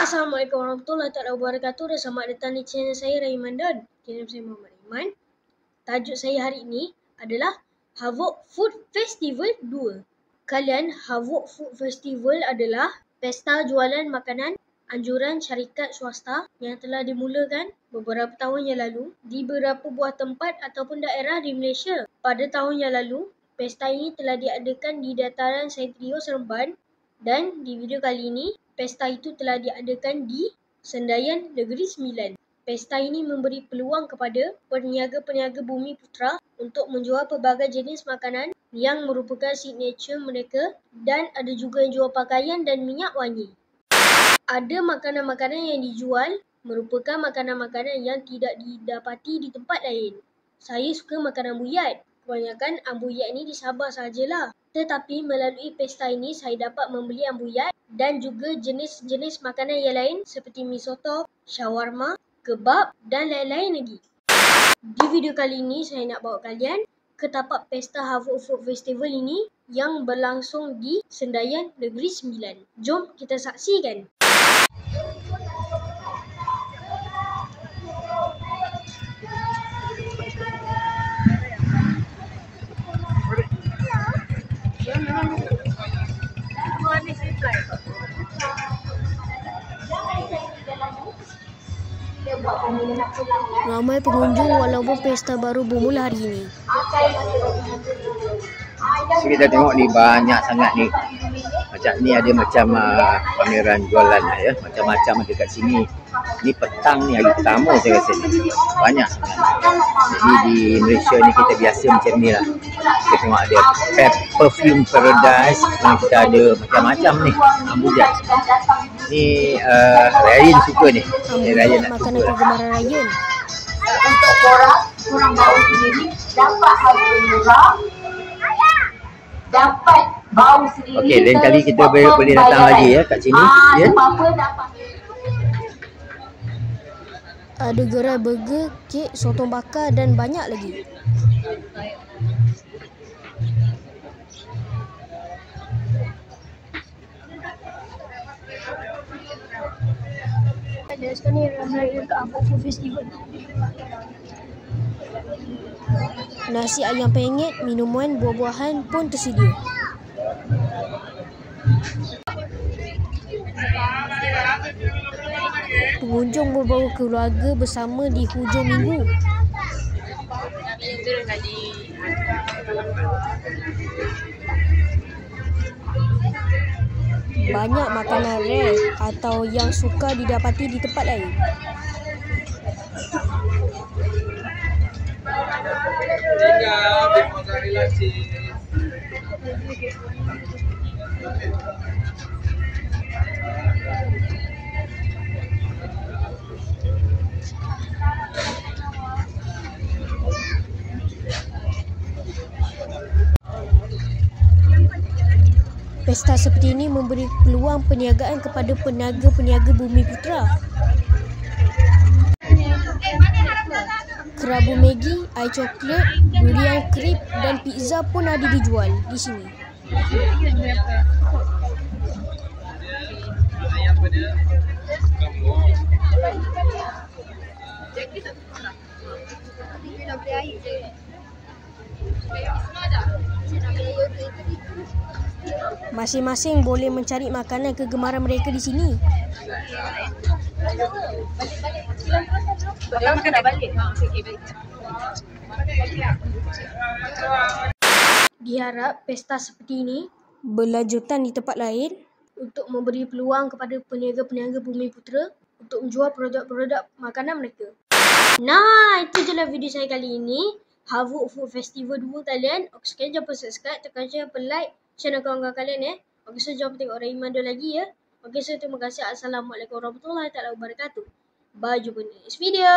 Assalamualaikum warahmatullahi wabarakatuh dan selamat datang di channel saya Raiman dan channel saya Muhammad Raiman. Tajuk saya hari ini adalah Havok Food Festival 2. Kalian, Havok Food Festival adalah pesta jualan makanan anjuran syarikat swasta yang telah dimulakan beberapa tahun yang lalu di beberapa buah tempat ataupun daerah di Malaysia. Pada tahun yang lalu, pesta ini telah diadakan di dataran Sentrio Seremban dan di video kali ini, pesta itu telah diadakan di Sendayan Negeri Sembilan. Pesta ini memberi peluang kepada peniaga-peniaga Bumi Putra untuk menjual pelbagai jenis makanan yang merupakan signature mereka dan ada juga yang jual pakaian dan minyak wangi. Ada makanan-makanan yang dijual merupakan makanan-makanan yang tidak didapati di tempat lain. Saya suka makanan buyat. Kebanyakan ambuyat ni di Sabah sahajalah. Tetapi melalui pesta ini saya dapat membeli ambuyat dan juga jenis-jenis makanan yang lain seperti mi soto, shawarma, kebab dan lain-lain lagi. Di video kali ini saya nak bawa kalian ke tapak pesta Havok Food Festival ini yang berlangsung di Sendayan Negeri Sembilan. Jom kita saksikan. Ramai pengunjung walaupun pesta baru bermula hari ini. So kita tengok ni banyak sangat ni. Macam ni ada macam pameran jualan lah ya. Macam-macam ada kat sini. Ni petang ni, hari pertama saya rasa ni. Banyak sangat. Jadi di Malaysia ni kita biasa macam ni lah. Kita tengok ada Perfume Paradise. Kita ada macam-macam ni. Ambuyat. Ni Ryan suka ni. Ryan nak makanan kegemaran Ryan. Untuk korang bau sendiri dapat harga murah, dapat bau sendiri. Okey, lain kali kita boleh datang lagi ya kat sini. Ya. Ada gerai burger, kek, sotong bakar dan banyak lagi. Dan sekarang ni raya ke Havok Food Festival. Nasi ayam penyet, minuman, buah-buahan pun tersedia. Pengunjung membawa keluarga bersama di hujung minggu. Banyak makanan rare atau yang sukar didapati di tempat lain. Pesta seperti ini memberi peluang perniagaan kepada peniaga-peniaga Bumi Putra. Kerabu Maggi, ais coklat, durian krip dan pizza pun ada dijual di sini. Masing-masing boleh mencari makanan kegemaran mereka di sini. Diharap pesta seperti ini berlanjutan di tempat lain untuk memberi peluang kepada peniaga-peniaga Bumi Putra untuk menjual produk-produk makanan mereka. Nah, itu je lah video saya kali ini. Havok Food Festival 2 kalian. Okey, sekian, jangan lupa subscribe, tekan jangan lupa like channel kawan-kawan kalian ya. Okey, so jangan lupa tengok Raiman lagi ya. Okey, so terima kasih. Assalamualaikum warahmatullahi wabarakatuh. Bye, jumpa di next video.